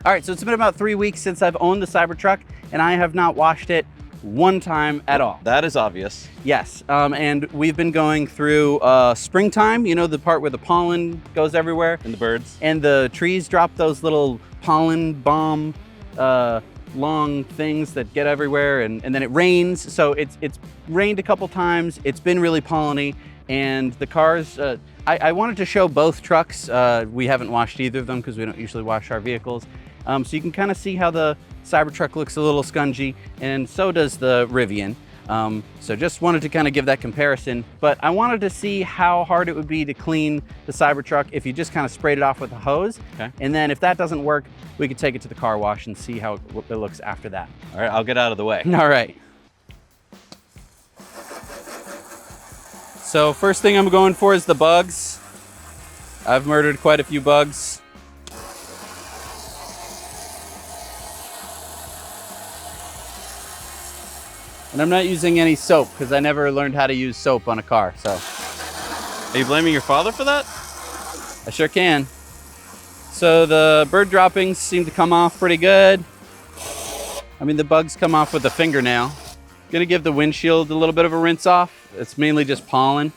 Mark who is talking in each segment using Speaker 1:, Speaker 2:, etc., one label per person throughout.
Speaker 1: All right, so it's been about 3 weeks since I've owned the Cybertruck, and I have not washed it one time at all.
Speaker 2: That is obvious.
Speaker 1: Yes, and we've been going through springtime, you know, the part where the pollen goes everywhere.
Speaker 2: And the birds.
Speaker 1: And the trees drop those little pollen bomb long things that get everywhere, and then it rains. So it's rained a couple times. It's been really polleny, and the cars, I wanted to show both trucks. We haven't washed either of them because we don't usually wash our vehicles. So you can kind of see how the Cybertruck looks a little scungy, and so does the Rivian. So just wanted to kind of give that comparison, but I wanted to see how hard it would be to clean the Cybertruck if you just kind of sprayed it off with a hose.
Speaker 2: Okay.
Speaker 1: And then if that doesn't work, we could take it to the car wash and see how it looks after that.
Speaker 2: All right, I'll get out of the way.
Speaker 1: All right. So first thing I'm going for is the bugs. I've murdered quite a few bugs. And I'm not using any soap because I never learned how to use soap on a car, so.
Speaker 2: Are you blaming your father for that?
Speaker 1: I sure can. So the bird droppings seem to come off pretty good. I mean, the bugs come off with a fingernail. Gonna give the windshield a little bit of a rinse off. It's mainly just pollen.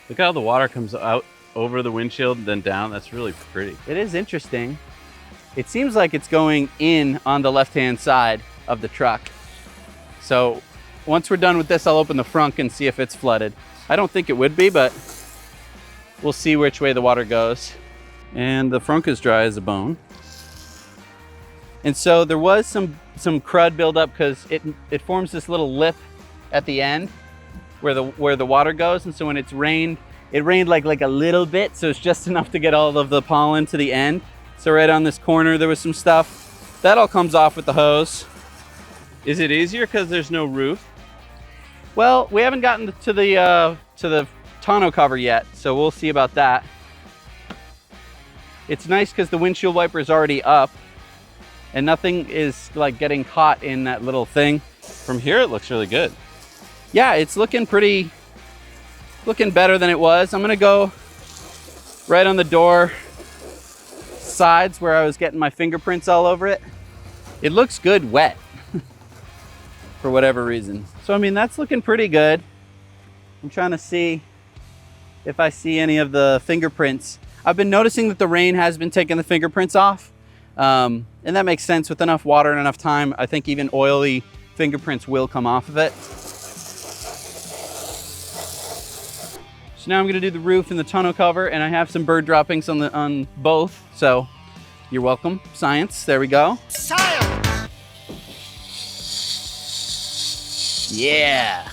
Speaker 2: Look how the water comes out over the windshield and then down. That's really pretty.
Speaker 1: It is interesting. It seems like it's going in on the left-hand side of the truck. So once we're done with this, I'll open the front and see if it's flooded. I don't think it would be, but we'll see which way the water goes. And the front is dry as a bone. And so there was some crud buildup because it forms this little lip at the end where the water goes. And so when it's rained, it rained like a little bit, so it's just enough to get all of the pollen to the end. So right on this corner, there was some stuff. That all comes off with the hose.
Speaker 2: Is it easier because there's no roof?
Speaker 1: Well, we haven't gotten to the tonneau cover yet, so we'll see about that. It's nice because the windshield wiper is already up, and nothing is like getting caught in that little thing.
Speaker 2: From here, it looks really good.
Speaker 1: Yeah, it's looking better than it was. I'm gonna go right on the door sides where I was getting my fingerprints all over it. It looks good wet. For whatever reason. So I mean, that's looking pretty good. I'm trying to see if I see any of the fingerprints. I've been noticing that the rain has been taking the fingerprints off. And that makes sense. With enough water and enough time, I think even oily fingerprints will come off of it. So now I'm gonna do the roof and the tonneau cover, and I have some bird droppings on both. So you're welcome, science. There we go. Science! Yeah.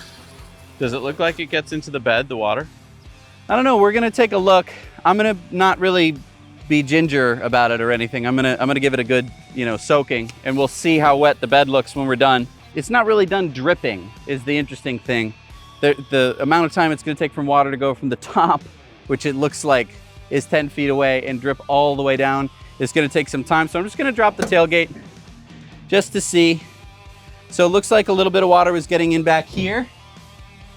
Speaker 2: Does it look like it gets into the bed, the water?
Speaker 1: I don't know. We're gonna take a look. I'm gonna not really be ginger about it or anything. I'm gonna give it a good, soaking, and we'll see how wet the bed looks when we're done. It's not really done dripping, is the interesting thing. The amount of time it's gonna take from water to go from the top, which it looks like is 10 feet away, and drip all the way down, is gonna take some time. So I'm just gonna drop the tailgate just to see. So it looks like a little bit of water was getting in back here.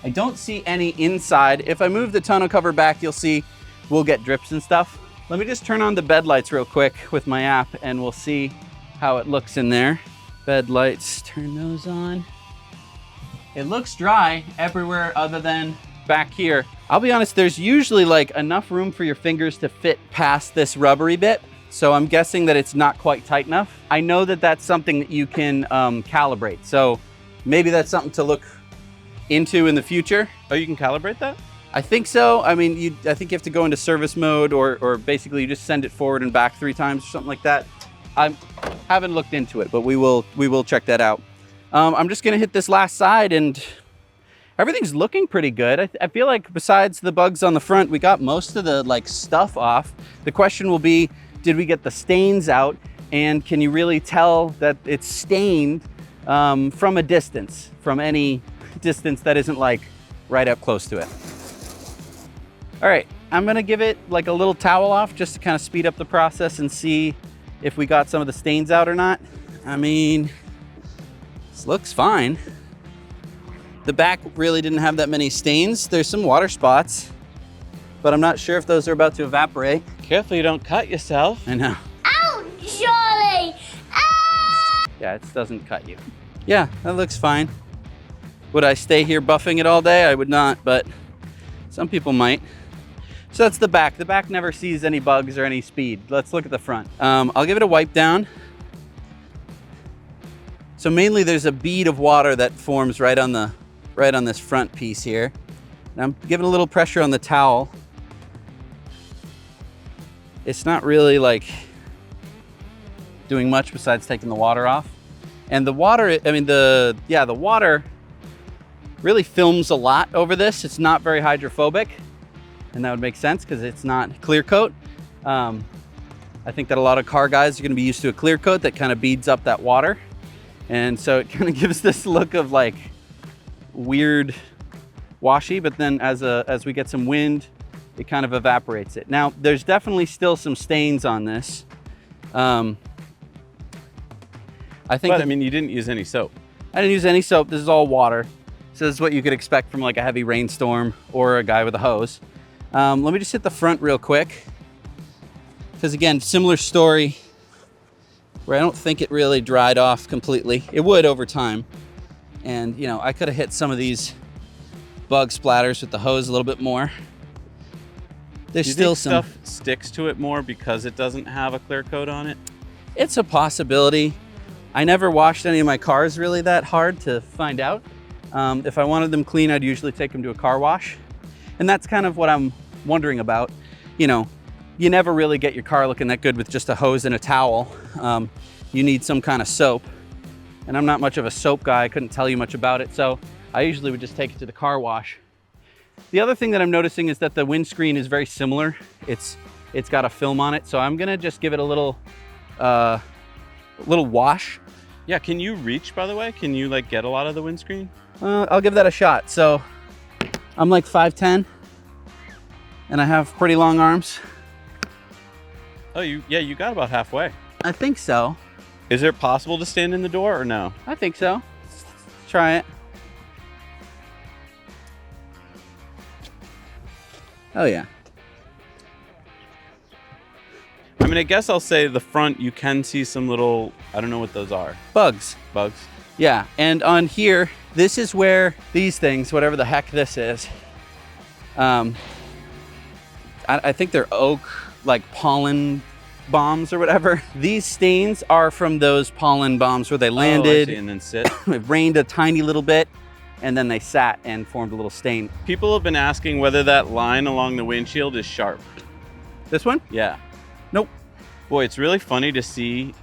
Speaker 1: I don't see any inside. If I move the tonneau cover back, you'll see we'll get drips and stuff. Let me just turn on the bed lights real quick with my app, and we'll see how it looks in there. Bed lights, turn those on. It looks dry everywhere other than back here. I'll be honest, there's usually like enough room for your fingers to fit past this rubbery bit. So I'm guessing that it's not quite tight enough. I know that that's something that you can calibrate. So maybe that's something to look into in the future.
Speaker 2: Oh, you can calibrate that?
Speaker 1: I think so. I mean, I think you have to go into service mode, or basically you just send it forward and back 3 times or something like that. I haven't looked into it, but we will check that out. I'm just gonna hit this last side, and everything's looking pretty good. I feel like besides the bugs on the front, we got most of the stuff off. The question will be, did we get the stains out? And can you really tell that it's stained from a distance, from any distance that isn't like right up close to it? All right, I'm gonna give it like a little towel off just to kind of speed up the process and see if we got some of the stains out or not. I mean, this looks fine. The back really didn't have that many stains. There's some water spots, but I'm not sure if those are about to evaporate.
Speaker 2: Careful you don't cut yourself.
Speaker 1: I know.
Speaker 3: Ouch!
Speaker 1: Yeah, it doesn't cut you. Yeah, that looks fine. Would I stay here buffing it all day? I would not, but some people might. So that's the back. The back never sees any bugs or any speed. Let's look at the front. I'll give it a wipe down. So mainly there's a bead of water that forms right on this front piece here. And I'm giving a little pressure on the towel. It's not really like doing much besides taking the water off. And the water, I mean, the water really films a lot over this. It's not very hydrophobic, and that would make sense because it's not clear coat. I think that a lot of car guys are gonna be used to a clear coat that kind of beads up that water. And so it kind of gives this look of like weird washy, but then as we get some wind, it kind of evaporates it. Now, there's definitely still some stains on this. I mean, you didn't use any soap. I didn't use any soap. This is all water. So this is what you could expect from like a heavy rainstorm or a guy with a hose. Let me just hit the front real quick. Because again, similar story where I don't think it really dried off completely. It would over time. And you know, I could have hit some of these bug splatters with the hose a little bit more. There's still some
Speaker 2: stuff sticks to it more because it doesn't have a clear coat on it.
Speaker 1: It's a possibility. I never washed any of my cars really that hard to find out. If I wanted them clean, I'd usually take them to a car wash. And that's kind of what I'm wondering about. You know, you never really get your car looking that good with just a hose and a towel. You need some kind of soap. And I'm not much of a soap guy. I couldn't tell you much about it. So I usually would just take it to the car wash. The other thing that I'm noticing is that the windscreen is very similar. It's got a film on it. So I'm gonna just give it a little wash.
Speaker 2: Yeah, can you reach, by the way? Can you like get a lot of the windscreen?
Speaker 1: I'll give that a shot. So I'm like 5'10", and I have pretty long arms.
Speaker 2: Oh, you got about halfway.
Speaker 1: I think so.
Speaker 2: Is it possible to stand in the door or no?
Speaker 1: I think so. Let's try it. Oh yeah.
Speaker 2: I mean, I guess I'll say the front, you can see some little, I don't know what those are.
Speaker 1: Bugs.
Speaker 2: Bugs?
Speaker 1: Yeah, and on here, this is where these things, whatever the heck this is, I think they're oak, like pollen bombs or whatever. These stains are from those pollen bombs where they landed.
Speaker 2: Oh, I see, and then sit.
Speaker 1: It rained a tiny little bit, and then they sat and formed a little stain.
Speaker 2: People have been asking whether that line along the windshield is sharp.
Speaker 1: This one?
Speaker 2: Yeah.
Speaker 1: Nope.
Speaker 2: Boy, it's really funny to see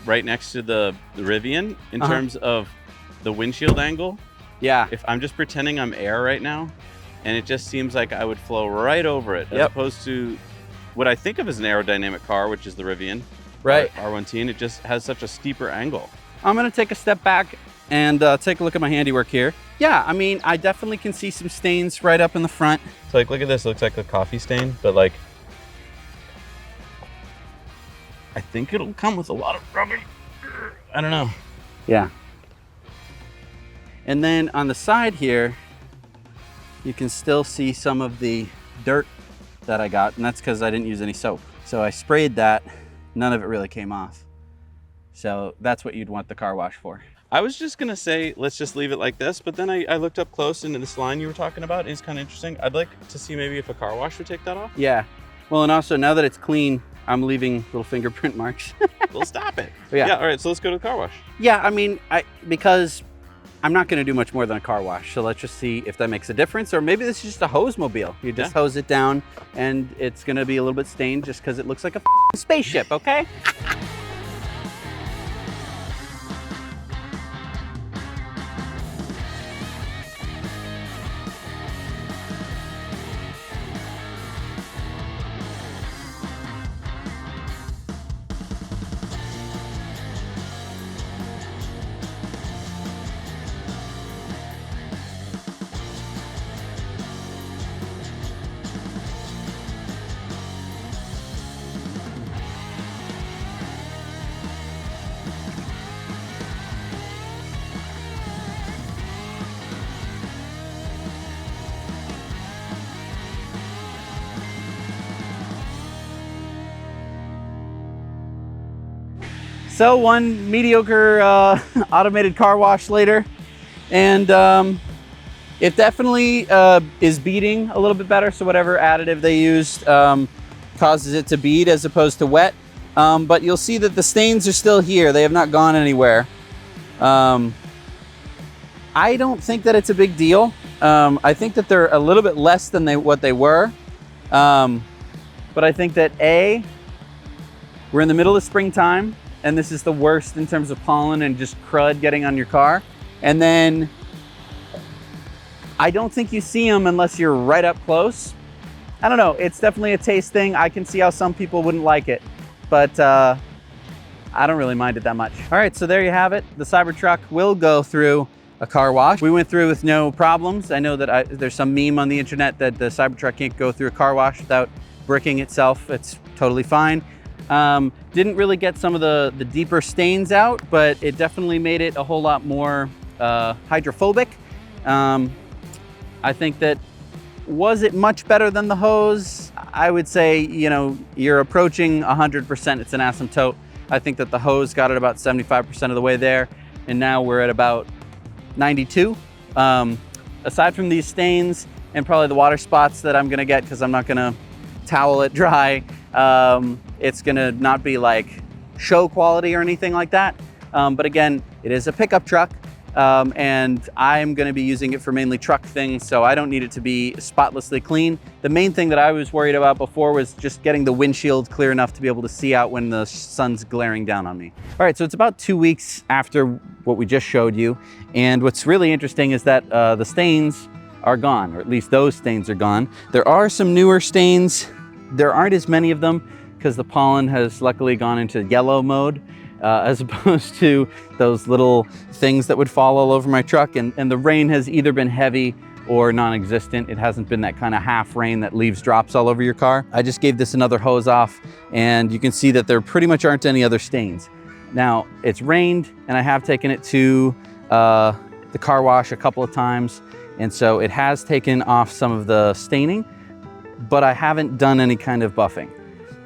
Speaker 2: right next to the Rivian in terms of the windshield angle.
Speaker 1: Yeah.
Speaker 2: If I'm just pretending I'm air right now, and it just seems like I would flow right over it, as opposed to what I think of as an aerodynamic car, which is the Rivian.
Speaker 1: Right.
Speaker 2: R1T, and it just has such a steeper angle.
Speaker 1: I'm gonna take a step back and take a look at my handiwork here. Yeah, I mean, I definitely can see some stains right up in the front.
Speaker 2: So like, look at this, it looks like a coffee stain, but like, I think it'll come with a lot of rubbing. I don't know.
Speaker 1: Yeah. And then on the side here, you can still see some of the dirt that I got, and that's because I didn't use any soap. So I sprayed that, none of it really came off. So that's what you'd want the car wash for.
Speaker 2: I was just gonna say, let's just leave it like this, but then I looked up close into this line you were talking about, and it's kind of interesting. I'd like to see maybe if a car wash would take that off.
Speaker 1: Yeah. Well, and also now that it's clean, I'm leaving little fingerprint marks.
Speaker 2: Well, stop it.
Speaker 1: Yeah.
Speaker 2: All right, so let's go to the car wash.
Speaker 1: Yeah, I mean, because I'm not going to do much more than a car wash. So let's just see if that makes a difference. Or maybe this is just a hose mobile. You just hose it down and it's going to be a little bit stained just because it looks like a spaceship, okay? So one mediocre automated car wash later, and it definitely is beading a little bit better. So whatever additive they used causes it to bead as opposed to wet. But you'll see that the stains are still here. They have not gone anywhere. I don't think that it's a big deal. I think that they're a little bit less than what they were. But I think that we're in the middle of springtime, and this is the worst in terms of pollen and just crud getting on your car. And then I don't think you see them unless you're right up close. I don't know, it's definitely a taste thing. I can see how some people wouldn't like it, but I don't really mind it that much. All right, so there you have it. The Cybertruck will go through a car wash. We went through with no problems. I know that there's some meme on the internet that the Cybertruck can't go through a car wash without bricking itself. It's totally fine. Didn't really get some of the deeper stains out, but it definitely made it a whole lot more hydrophobic. I think that, was it much better than the hose? I would say, you know, you're approaching 100%. It's an asymptote. I think that the hose got it about 75% of the way there, and now we're at about 92. Aside from these stains and probably the water spots that I'm gonna get because I'm not gonna towel it dry, it's gonna not be like show quality or anything like that. But again, it is a pickup truck. And I'm going to be using it for mainly truck things, so I don't need it to be spotlessly clean. The main thing that I was worried about before was just getting the windshield clear enough to be able to see out when the sun's glaring down on me. All right, so it's about 2 weeks after what we just showed you, and what's really interesting is that the stains are gone, or at least those stains are gone. There are some newer stains. There aren't as many of them because the pollen has luckily gone into yellow mode. As opposed to those little things that would fall all over my truck. And the rain has either been heavy or non-existent. It hasn't been that kind of half rain that leaves drops all over your car. I just gave this another hose off, and you can see that there pretty much aren't any other stains. Now, it's rained, and I have taken it to the car wash a couple of times, and so it has taken off some of the staining, but I haven't done any kind of buffing.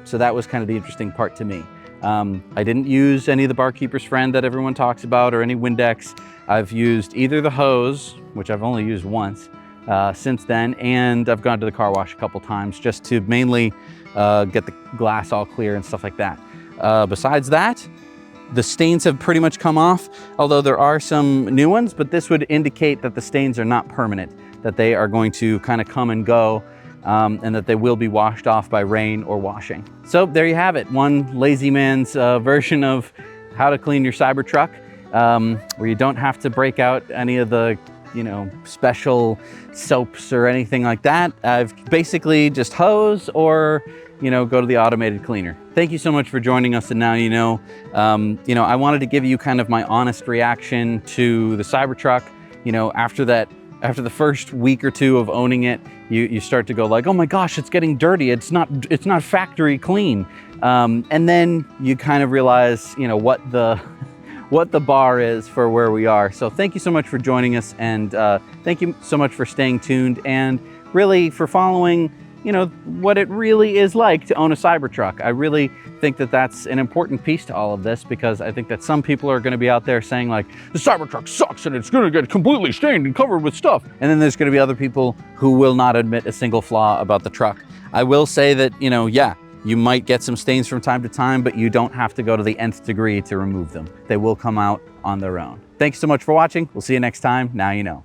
Speaker 1: So that was kind of the interesting part to me. I didn't use any of the Barkeeper's Friend that everyone talks about or any Windex. I've used either the hose, which I've only used once since then, and I've gone to the car wash a couple times just to mainly get the glass all clear and stuff like that. Besides that, the stains have pretty much come off, although there are some new ones, but this would indicate that the stains are not permanent, that they are going to kind of come and go. And that they will be washed off by rain or washing. So there you have it, one lazy man's version of how to clean your Cybertruck, where you don't have to break out any of the, you know, special soaps or anything like that. I've basically just hose or, you know, go to the automated cleaner. Thank you so much for joining us. And now you know, I wanted to give you kind of my honest reaction to the Cybertruck. You know, after the first week or two of owning it, you start to go like, oh my gosh, it's getting dirty. It's not factory clean. And then you kind of realize, you know, what the bar is for where we are. So thank you so much for joining us, and thank you so much for staying tuned and really for following, you know, what it really is like to own a Cybertruck. I really think that that's an important piece to all of this, because I think that some people are going to be out there saying like, the Cybertruck sucks and it's going to get completely stained and covered with stuff. And then there's going to be other people who will not admit a single flaw about the truck. I will say that, you know, yeah, you might get some stains from time to time, but you don't have to go to the nth degree to remove them. They will come out on their own. Thanks so much for watching. We'll see you next time. Now you know.